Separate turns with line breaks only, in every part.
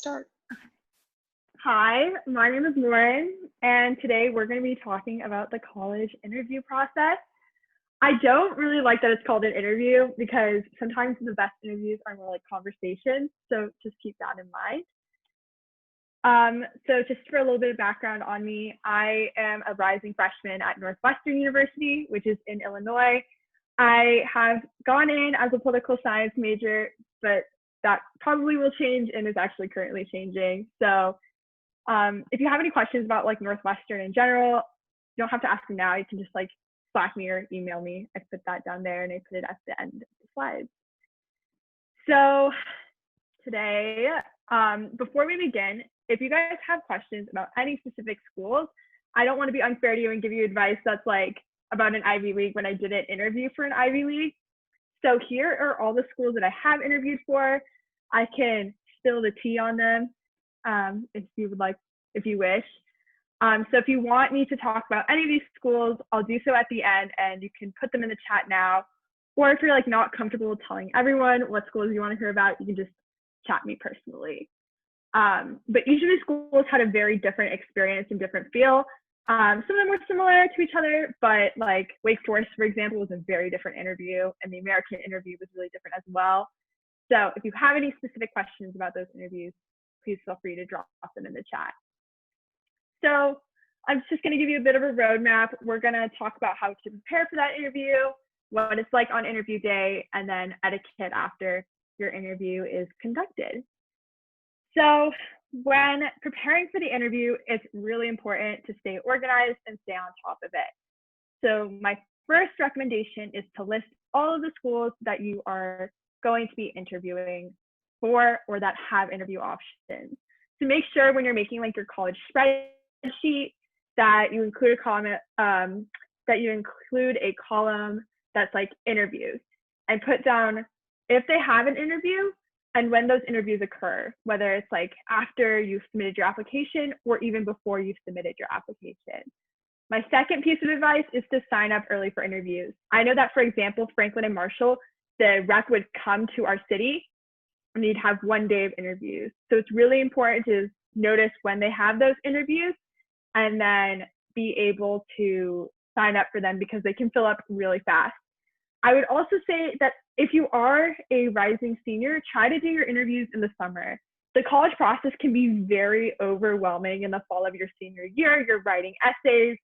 start.
Hi, my name is Lauren, and today we're going to be talking about the college interview process. I don't really like that it's called an interview because sometimes the best interviews are more like conversations, so just keep that in mind. So just for a little bit of background on me, I am a rising freshman at Northwestern University, which is in Illinois. I have gone in as a political science major, but that probably will change and is actually currently changing. So if you have any questions about like Northwestern in general, you don't have to ask me now. You can just like Slack me or email me. I put that down there and I put it at the end of the slides. So today, before we begin, if you guys have questions about any specific schools, I don't want to be unfair to you and give you advice that's like about an Ivy League when I didn't interview for an Ivy League. So here are all the schools that I have interviewed for. I can spill the tea on them if you would like, if you wish. So if you want me to talk about any of these schools, I'll do so at the end and you can put them in the chat now. Or if you're like not comfortable telling everyone what schools you want to hear about, you can just chat me personally. But each of these schools had a very different experience and different feel. Some of them were similar to each other, but like Wake Forest, for example, was a very different interview, and the American interview was really different as well. So if you have any specific questions about those interviews, please feel free to drop them in the chat. So I'm just going to give you a bit of a roadmap. We're going to talk about how to prepare for that interview, what it's like on interview day, and then etiquette after your interview is conducted. So when preparing for the interview, it's really important to stay organized and stay on top of it. So my first recommendation is to list all of the schools that you are going to be interviewing for or that have interview options. So make sure when you're making like your college spreadsheet that you include a column that's like interviews, and put down if they have an interview and when those interviews occur, whether it's like after you've submitted your application or even before you've submitted your application. My second piece of advice is to sign up early for interviews. I know that, for example, Franklin and Marshall, the rep would come to our city and you'd have 1 day of interviews. So it's really important to notice when they have those interviews and then be able to sign up for them because they can fill up really fast. I would also say that if you are a rising senior, try to do your interviews in the summer. The college process can be very overwhelming in the fall of your senior year. You're writing essays,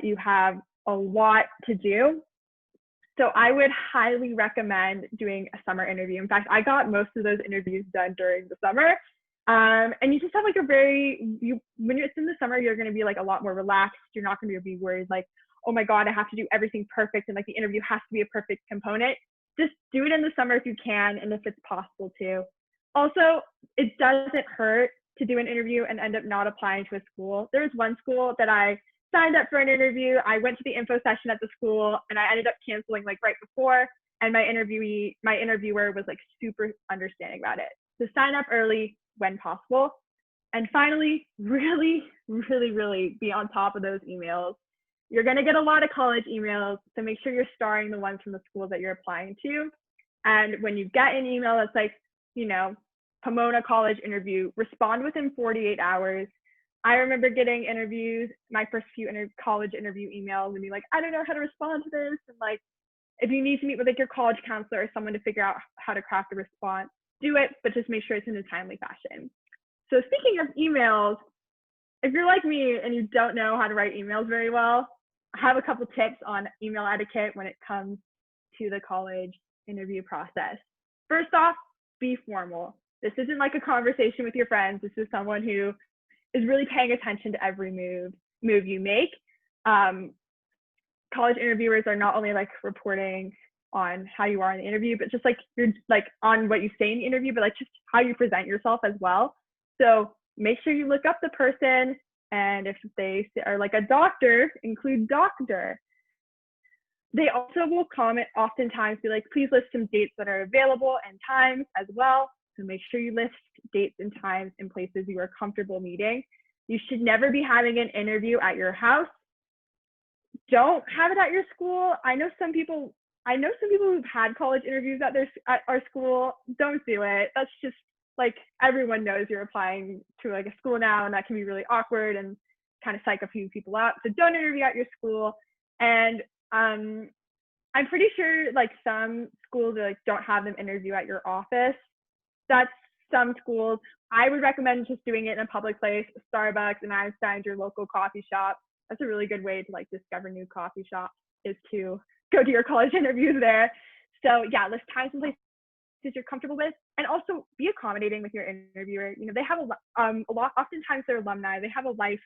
you have a lot to do. So I would highly recommend doing a summer interview. In fact, I got most of those interviews done during the summer. And you just have like when it's in the summer, you're going to be like a lot more relaxed. You're not going to be worried like, oh my God, I have to do everything perfect. And like the interview has to be a perfect component. Just do it in the summer if you can, and if it's possible to. Also, it doesn't hurt to do an interview and end up not applying to a school. There's one school that I signed up for an interview. I went to the info session at the school and I ended up canceling like right before. And my interviewer was like super understanding about it. So sign up early when possible. And finally, really, really, really be on top of those emails. You're going to get a lot of college emails, so make sure you're starring the ones from the schools that you're applying to. And when you get an email that's like, you know, Pomona College interview, respond within 48 hours. I remember getting interviews, my first few college interview emails, and be like, I don't know how to respond to this. And like, if you need to meet with like your college counselor or someone to figure out how to craft a response, do it, but just make sure it's in a timely fashion. So speaking of emails, if you're like me and you don't know how to write emails very well, I have a couple tips on email etiquette when it comes to the college interview process. First off, be formal. This isn't like a conversation with your friends. This is someone who is really paying attention to every move you make. College interviewers are not only like reporting on how you are in the interview, but just like you're like on what you say in the interview, but like just how you present yourself as well. So make sure you look up the person, and if they are like a doctor, include doctor. They also will comment oftentimes, be like, please list some dates that are available and times as well. So make sure you list dates and times in places you are comfortable meeting. You should never be having an interview at your house. Don't have it at your school. I know some people who've had college interviews at our school. Don't do it. That's just like everyone knows you're applying to like a school now, and that can be really awkward and kind of psych a few people out. So don't interview at your school. And I'm pretty sure like some schools like don't have them interview at your office. That's some schools. I would recommend just doing it in a public place, Starbucks, and Einstein's, your local coffee shop. That's a really good way to like discover new coffee shops, is to go to your college interviews there. So yeah, list times and places you're comfortable with, and also be accommodating with your interviewer. You know, they have a lot, oftentimes they're alumni, they have a life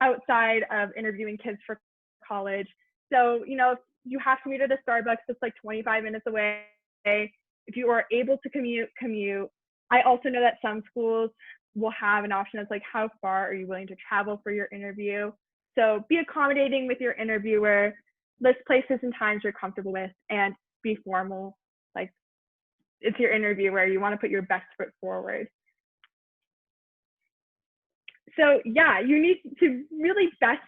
outside of interviewing kids for college. So, you know, if you have to meet at a Starbucks that's like 25 minutes away, if you are able to commute. I also know that some schools will have an option that's like, how far are you willing to travel for your interview? So be accommodating with your interviewer, list places and times you're comfortable with, and be formal. Like, it's your interviewer, you want to put your best foot forward. So yeah, you need to really best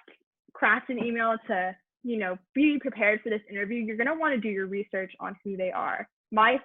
craft an email to, you know, be prepared for this interview. You're going to want to do your research on who they are. My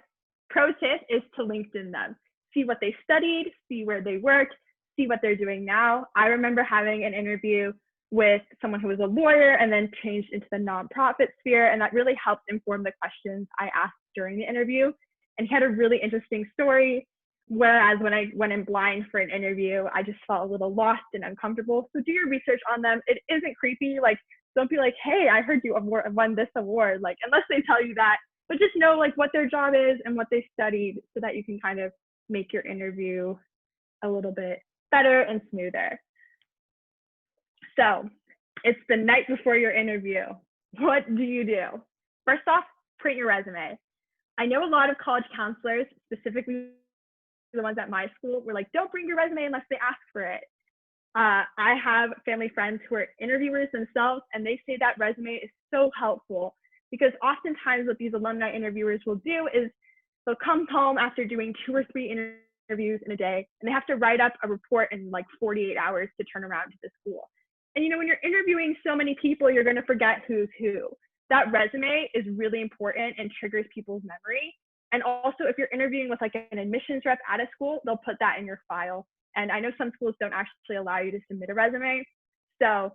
pro tip is to LinkedIn them. See what they studied, see where they worked, see what they're doing now. I remember having an interview with someone who was a lawyer and then changed into the nonprofit sphere, and that really helped inform the questions I asked during the interview. And he had a really interesting story, whereas when I went in blind for an interview, I just felt a little lost and uncomfortable. So do your research on them. It isn't creepy. Like, don't be like, hey, I heard you won this award, like, unless they tell you that. But just know like what their job is and what they studied, so that you can kind of make your interview a little bit better and smoother. So it's the night before your interview. What do you do? First off, print your resume. I know a lot of college counselors, specifically the ones at my school, were like, don't bring your resume unless they ask for it. I have family friends who are interviewers themselves, and they say that resume is so helpful, because oftentimes what these alumni interviewers will do is they'll come home after doing 2 or 3 interviews in a day, and they have to write up a report in like 48 hours to turn around to the school. And you know, when you're interviewing so many people, you're going to forget who's who. That resume is really important and triggers people's memory. And also, if you're interviewing with like an admissions rep at a school, they'll put that in your file. And I know some schools don't actually allow you to submit a resume. So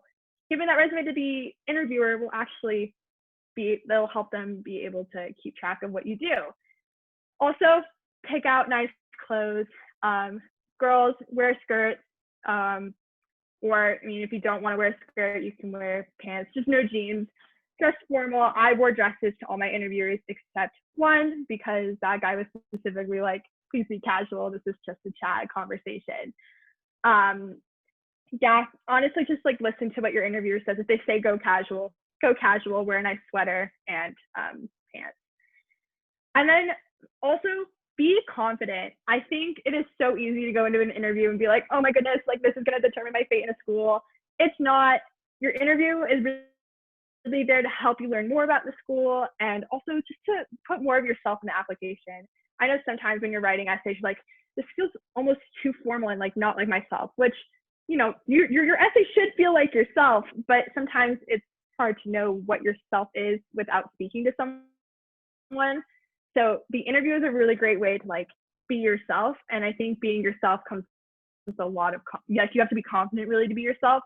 giving that resume to the interviewer will actually they'll help them be able to keep track of what you do. Also, pick out nice clothes. Girls, wear skirts. Or, I mean, if you don't want to wear a skirt, you can wear pants, just no jeans. Dress formal. I wore dresses to all my interviewers except one, because that guy was specifically like, please be casual. This is just a chat conversation. Yeah, honestly, just like listen to what your interviewer says. If they say go casual, wear a nice sweater and pants. And then also be confident. I think it is so easy to go into an interview and be like, oh my goodness, like this is going to determine my fate in a school. It's not. Your interview is really there to help you learn more about the school, and also just to put more of yourself in the application. I know sometimes when you're writing essays, you're like, this feels almost too formal and like not like myself, which, you know, your essay should feel like yourself, but sometimes it's hard to know what yourself is without speaking to someone. So the interview is a really great way to like be yourself. And I think being yourself comes with a lot of, like, you have to be confident really to be yourself.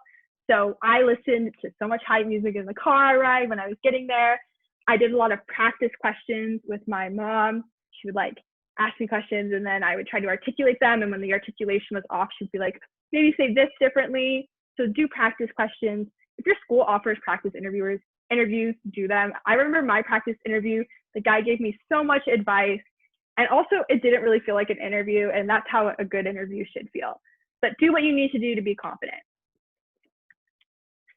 So I listened to so much hype music in the car ride when I was getting there. I did a lot of practice questions with my mom. She would like ask me questions, and then I would try to articulate them. And when the articulation was off, she'd be like, maybe say this differently. So do practice questions. If your school offers practice interviews, do them. I remember my practice interview, the guy gave me so much advice, and also it didn't really feel like an interview, and that's how a good interview should feel. But do what you need to do to be confident.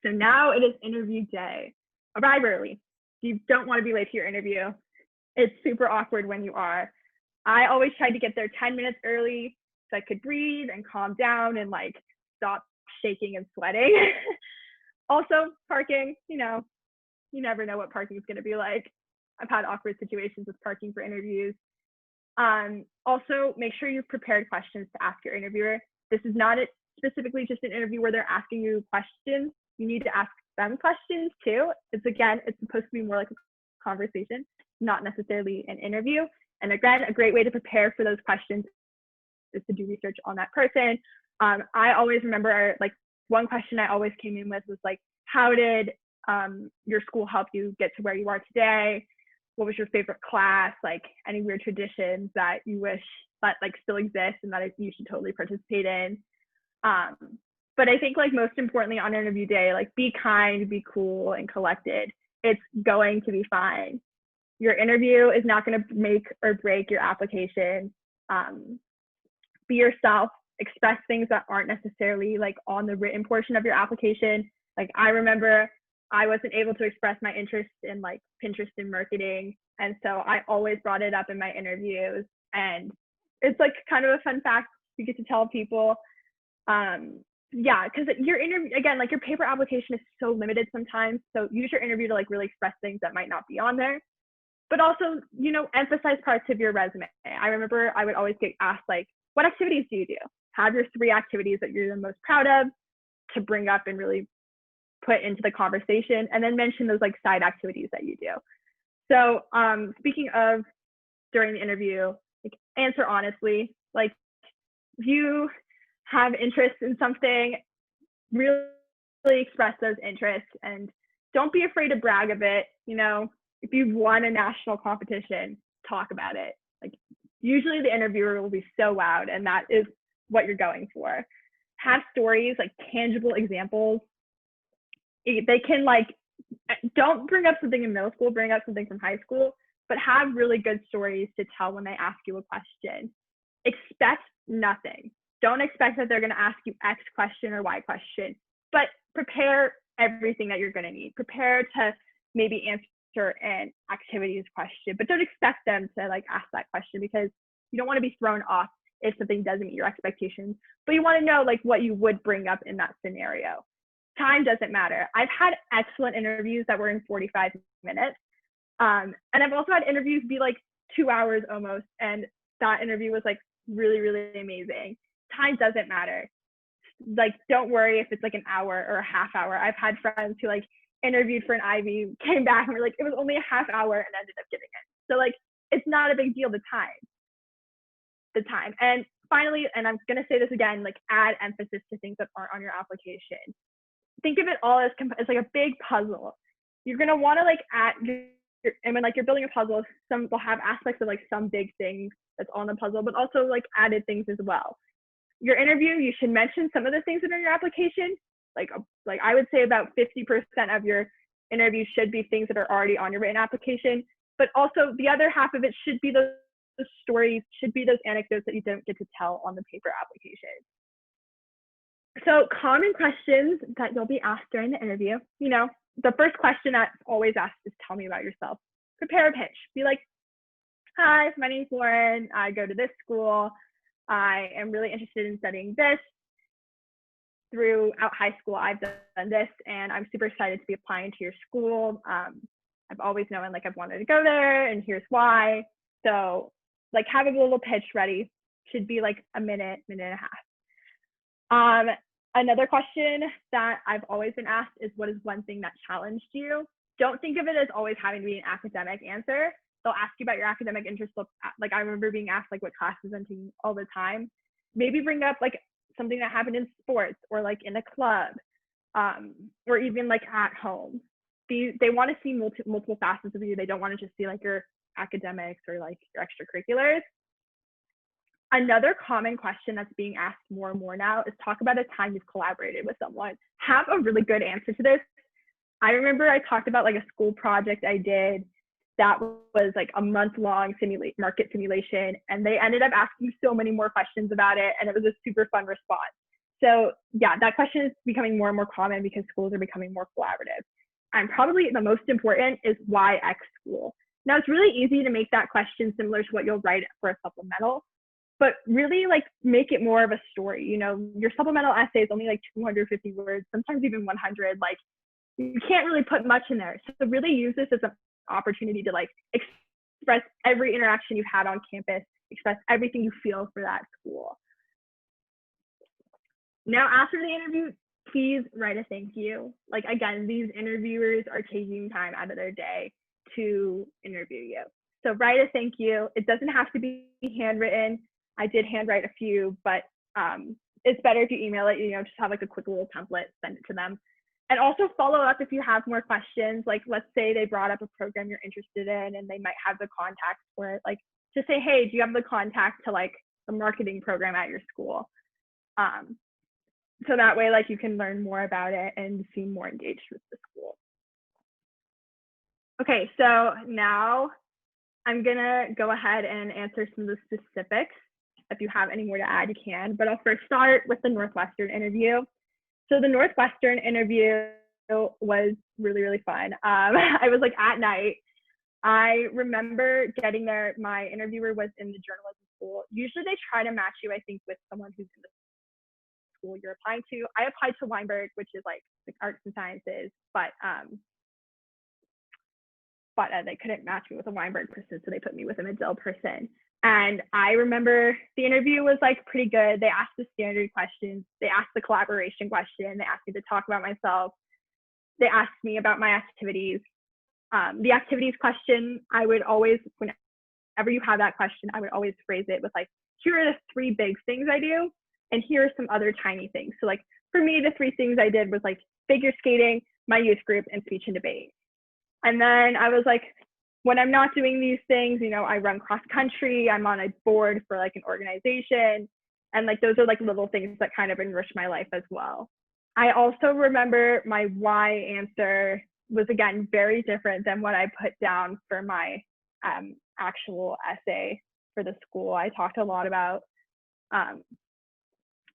So now it is interview day. Arrive early. You don't want to be late to your interview. It's super awkward when you are. I always tried to get there 10 minutes early so I could breathe and calm down and like stop shaking and sweating. Also, parking, you know, you never know what parking is going to be like. I've had awkward situations with parking for interviews. Also, make sure you've prepared questions to ask your interviewer. This is not specifically just an interview where they're asking you questions. You need to ask them questions too. It's supposed to be more like a conversation, not necessarily an interview. And again, a great way to prepare for those questions is to do research on that person. I always remember, like, one question I always came in with was like, how did your school help you get to where you are today? What was your favorite class? Like, any weird traditions that you wish that like still exist and that you should totally participate in. But I think, like, most importantly on interview day, like, be kind, be cool and collected. It's going to be fine. Your interview is not going to make or break your application. Be yourself, express things that aren't necessarily like on the written portion of your application. Like, I remember I wasn't able to express my interest in like Pinterest and marketing. And so I always brought it up in my interviews. And it's like kind of a fun fact you get to tell people. Yeah, because your interview, again, like, your paper application is so limited sometimes. So use your interview to like really express things that might not be on there. But also, you know, emphasize parts of your resume. I remember I would always get asked, like, what activities do you do? Have your 3 activities that you're the most proud of to bring up and really put into the conversation, and then mention those like side activities that you do. So speaking of during the interview, like, answer honestly. Like, if you have interest in something, really express those interests, and don't be afraid to brag of it. You know, if you've won a national competition, talk about it. Like, usually the interviewer will be so wowed, and that is what you're going for. Have stories, like tangible examples. They can, like, don't bring up something in middle school, bring up something from high school, but have really good stories to tell when they ask you a question. Expect nothing. Don't expect that they're going to ask you X question or Y question, but prepare everything that you're going to need. Prepare to maybe answer an activities question, but don't expect them to like ask that question, because you don't want to be thrown off if something doesn't meet your expectations, but you want to know like what you would bring up in that scenario. Time doesn't matter. I've had excellent interviews that were in 45 minutes. And I've also had interviews be like 2 hours almost, and that interview was like really, really amazing. Time doesn't matter. Like, don't worry if it's like an hour or a half hour. I've had friends who like interviewed for an Ivy, came back and were like, it was only a half hour, and ended up getting it. So like, it's not a big deal, the time. And finally, and I'm going to say this again, like, add emphasis to things that aren't on your application. Think of it all as like a big puzzle. You're going to want to like add, and when like you're building a puzzle, some will have aspects of like some big things that's on the puzzle, but also like added things as well. Your interview, you should mention some of the things that are in your application. Like I would say about 50% of your interview should be things that are already on your written application, but also the other half of it should be those stories, should be those anecdotes that you don't get to tell on the paper application. So common questions that you'll be asked during the interview. You know, the first question that's always asked is, tell me about yourself. Prepare a pitch. Be like, hi, my name's Lauren. I go to this school. I am really interested in studying this. Throughout high school, I've done this, and I'm super excited to be applying to your school. I've always known like I've wanted to go there, and here's why. So like, have a little pitch ready. Should be like a minute and a half. Another question that I've always been asked is, what is one thing that challenged you? Don't think of it as always having to be an academic answer. They'll ask you about your academic interests. Like, I remember being asked like what classes I'm taking all the time. Maybe bring up like something that happened in sports, or like in a club, or even like at home. They want to see multiple facets of you. They don't want to just see like your academics or like your extracurriculars. Another common question that's being asked more and more now is, talk about a time you've collaborated with someone. Have a really good answer to this. I remember I talked about like a school project I did that was like a month-long market simulation, and they ended up asking so many more questions about it, and it was a super fun response. So yeah, that question is becoming more and more common because schools are becoming more collaborative. And probably the most important is, why X school? Now, it's really easy to make that question similar to what you'll write for a supplemental, but really like make it more of a story. You know, your supplemental essay is only like 250 words, sometimes even 100. Like, you can't really put much in there. So really use this as an opportunity to like express every interaction you had on campus, express everything you feel for that school. Now, after the interview, please write a thank you. Like, again, these interviewers are taking time out of their day to interview you. So write a thank you. It doesn't have to be handwritten. I did handwrite a few, but it's better if you email it, just have like a quick little template, send it to them. And also follow up if you have more questions. Like, let's say they brought up a program you're interested in and they might have the contact for it. Like, to say, hey, do you have the contact to like the marketing program at your school? So that way, like, you can learn more about it and seem more engaged with the school. Okay, so now I'm gonna go ahead and answer some of the specifics. If you have any more to add, you can. But I'll first start with the Northwestern interview. So the Northwestern interview was really, really fun. I was like at night. I remember getting there. My interviewer was in the journalism school. Usually they try to match you, I think, with someone who's in the school you're applying to. I applied to Weinberg, which is like arts and sciences, but they couldn't match me with a Weinberg person, so they put me with a Medill person. And I remember the interview was like pretty good. They asked the standard questions. They asked the collaboration question. They asked me to talk about myself. They asked me about my activities. The activities question, I would always, whenever you have that question, I would always phrase it with like, here are the 3 big things I do, and here are some other tiny things. So like for me, the 3 things I did was like figure skating, my youth group, and speech and debate. And then I was like, when I'm not doing these things, I run cross country, I'm on a board for like an organization. And like, those are like little things that kind of enrich my life as well. I also remember my why answer was, again, very different than what I put down for my actual essay for the school. I talked a lot about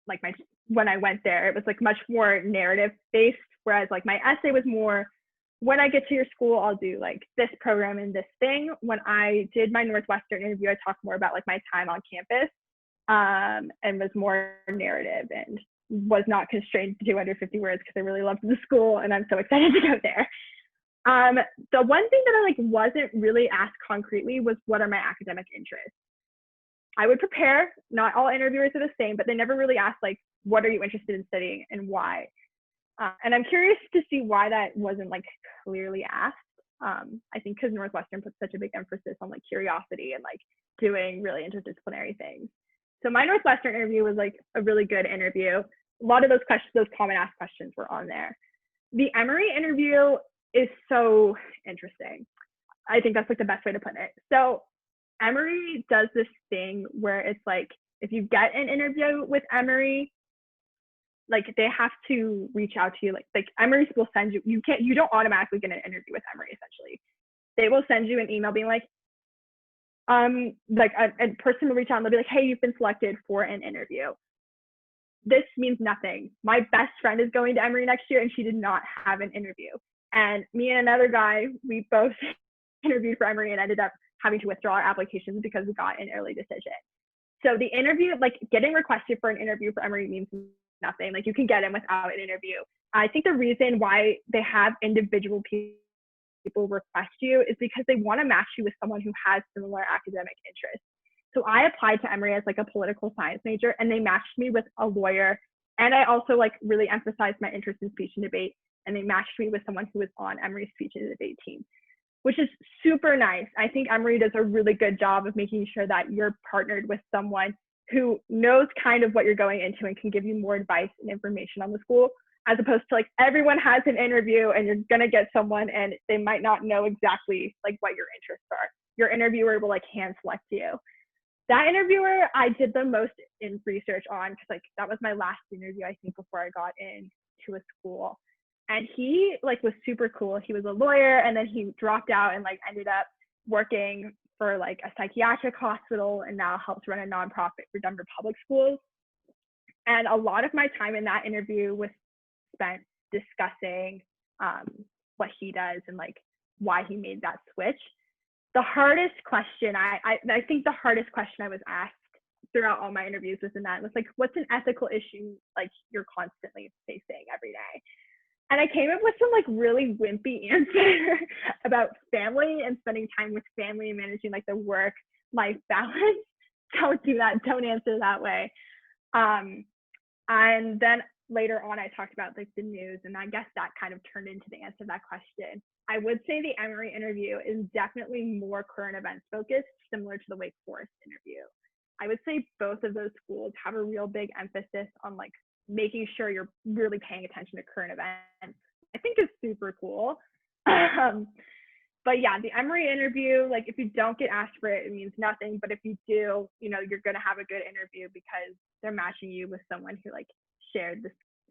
like when I went there, it was like much more narrative based, whereas like my essay was more, when I get to your school, I'll do like this program and this thing. When I did my Northwestern interview, I talked more about like my time on campus and was more narrative and was not constrained to 250 words because I really loved the school and I'm so excited to go there. The one thing that I like wasn't really asked concretely was, what are my academic interests? I would prepare. Not all interviewers are the same, but they never really asked like, what are you interested in studying and why? And I'm curious to see why that wasn't like clearly asked. I think because Northwestern puts such a big emphasis on like curiosity and like doing really interdisciplinary things. So my Northwestern interview was like a really good interview. A lot of those questions, those common asked questions were on there. The Emory interview is so interesting. I think that's like the best way to put it. So Emory does this thing where it's like, if you get an interview with Emory, like they have to reach out to you. Like Emory will send you, you don't automatically get an interview with Emory essentially. They will send you an email being like a person will reach out and they'll be like, hey, you've been selected for an interview. This means nothing. My best friend is going to Emory next year and she did not have an interview. And me and another guy, we both interviewed for Emory and ended up having to withdraw our applications because we got an early decision. So the interview, like getting requested for an interview for Emory means nothing. Like you can get in without an interview. I think the reason why they have individual people request you is because they want to match you with someone who has similar academic interests. So I applied to Emory as like a political science major and they matched me with a lawyer. And I also like really emphasized my interest in speech and debate. And they matched me with someone who was on Emory's speech and debate team, which is super nice. I think Emory does a really good job of making sure that you're partnered with someone who knows kind of what you're going into and can give you more advice and information on the school, as opposed to like everyone has an interview and you're gonna get someone and they might not know exactly like what your interests are. Your interviewer will like hand select you. That interviewer I did the most in research on because like that was my last interview I think before I got into a school. And he like was super cool. He was a lawyer and then he dropped out and like ended up working for like a psychiatric hospital and now helps run a nonprofit for Denver public schools. And a lot of my time in that interview was spent discussing what he does and like why he made that switch. The hardest question, I think the hardest question I was asked throughout all my interviews was in that. It was like, what's an ethical issue like you're constantly facing every day? And I came up with some like really wimpy answer about family and spending time with family and managing like the work-life balance. Don't do that. Don't answer that way. And then later on, I talked about like the news, and I guess that kind of turned into the answer to that question. I would say the Emory interview is definitely more current events focused, similar to the Wake Forest interview. I would say both of those schools have a real big emphasis on like making sure you're really paying attention to current events. I think is super cool. But yeah, the Emory interview, like if you don't get asked for it, it means nothing. But if you do, you're gonna have a good interview because they're matching you with someone who like shared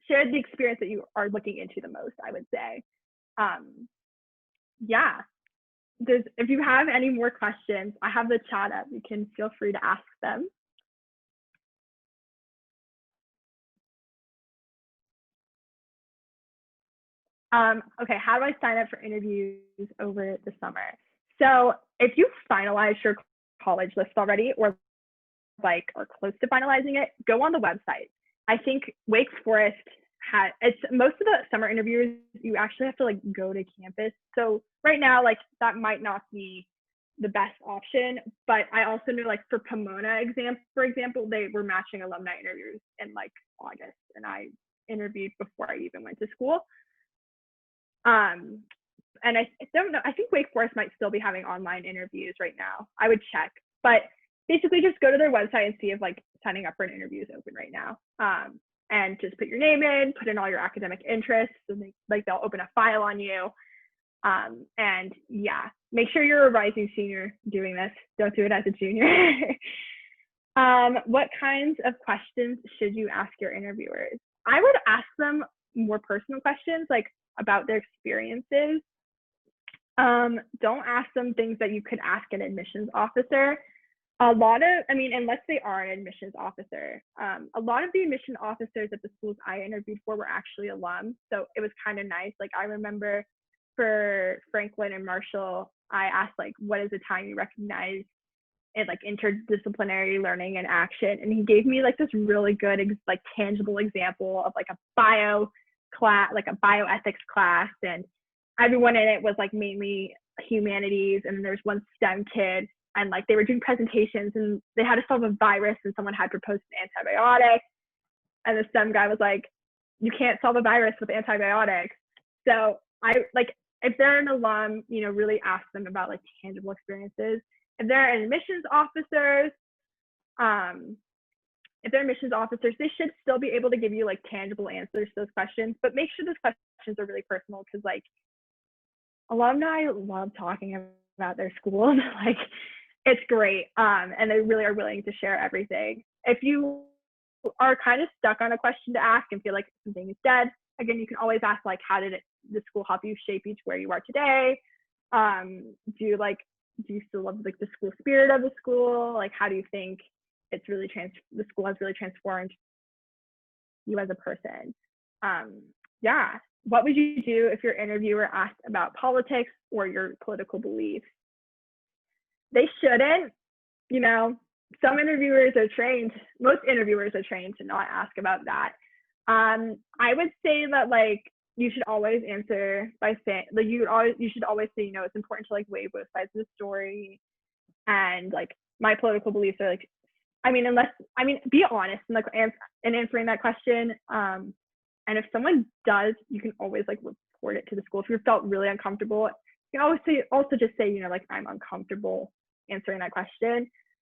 the experience that you are looking into the most, I would say. Yeah. If you have any more questions, I have the chat up. You can feel free to ask them. Okay, how do I sign up for interviews over the summer? So if you finalized your college list already or like are close to finalizing it, go on the website. I think Wake Forest it's most of the summer interviews, you actually have to like go to campus. So right now, like that might not be the best option, but I also knew like for Pomona for example, they were matching alumni interviews in like August, and I interviewed before I even went to school. And I don't know, I think Wake Forest might still be having online interviews right now. I would check, but basically just go to their website and see if like signing up for an interview is open right now. And just put your name in, put in all your academic interests, and they'll open a file on you. And yeah, make sure you're a rising senior doing this. Don't do it as a junior. What kinds of questions should you ask your interviewers? I would ask them more personal questions, like about their experiences. Don't ask them things that you could ask an admissions officer. Unless they are an admissions officer, a lot of the admission officers at the schools I interviewed for were actually alums. So it was kind of nice. Like I remember for Franklin and Marshall, I asked like, what is the time you recognize in like interdisciplinary learning and action? And he gave me like this really good, like tangible example of like a bio class, like a bioethics class. And everyone in it was like mainly humanities. And then there's one STEM kid, and like they were doing presentations and they had to solve a virus and someone had proposed an antibiotic. And the STEM guy was like, you can't solve a virus with antibiotics. So if they're an alum, really ask them about like tangible experiences. If they're admissions officers, they should still be able to give you like tangible answers to those questions, but make sure those questions are really personal, because like alumni love talking about their schools. Like it's great. And they really are willing to share everything. If you are kind of stuck on a question to ask and feel like something is dead, again, you can always ask like, how did the school help you shape where you are today? Do you still love like the school spirit of the school? Like, how do you think the school has really transformed you as a person? Yeah. What would you do if your interviewer asked about politics or your political beliefs? They shouldn't. Most interviewers are trained to not ask about that. I would say that like you should always answer by saying like you should always say, it's important to like weigh both sides of the story. And like my political beliefs are like, be honest and like in answering that question. And if someone does, you can always like report it to the school. If you felt really uncomfortable, you can also just say, like, I'm uncomfortable answering that question.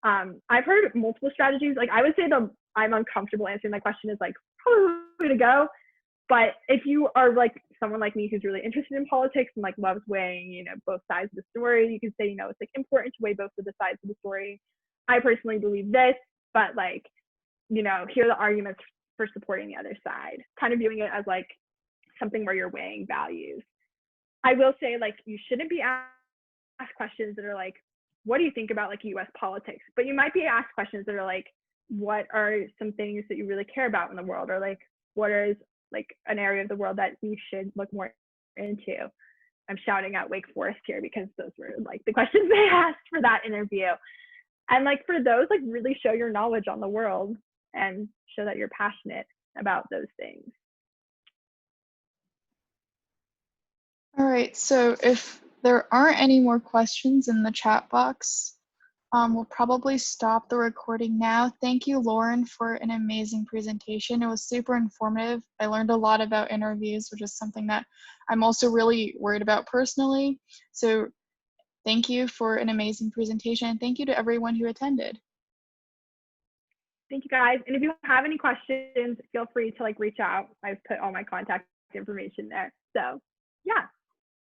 I've heard multiple strategies. Like I would say the I'm uncomfortable answering that question is like probably the way to go. But if you are like someone like me who's really interested in politics and like loves weighing, both sides of the story, you can say, it's like important to weigh both of the sides of the story. I personally believe this, but like, here are the arguments for supporting the other side, kind of viewing it as like something where you're weighing values. I will say like you shouldn't be asked questions that are like, what do you think about like US politics? But you might be asked questions that are like, what are some things that you really care about in the world? Or like, what is like an area of the world that we should look more into? I'm shouting out Wake Forest here because those were like the questions they asked for that interview. And like for those, like really show your knowledge on the world and show that you're passionate about those things.
All right, so if there aren't any more questions in the chat box, we'll probably stop the recording now. Thank you, Lauren, for an amazing presentation. It was super informative. I learned a lot about interviews, which is something that I'm also really worried about personally. So thank you for an amazing presentation, and thank you to everyone who attended.
Thank you guys. And if you have any questions, feel free to like reach out. I've put all my contact information there. So yeah.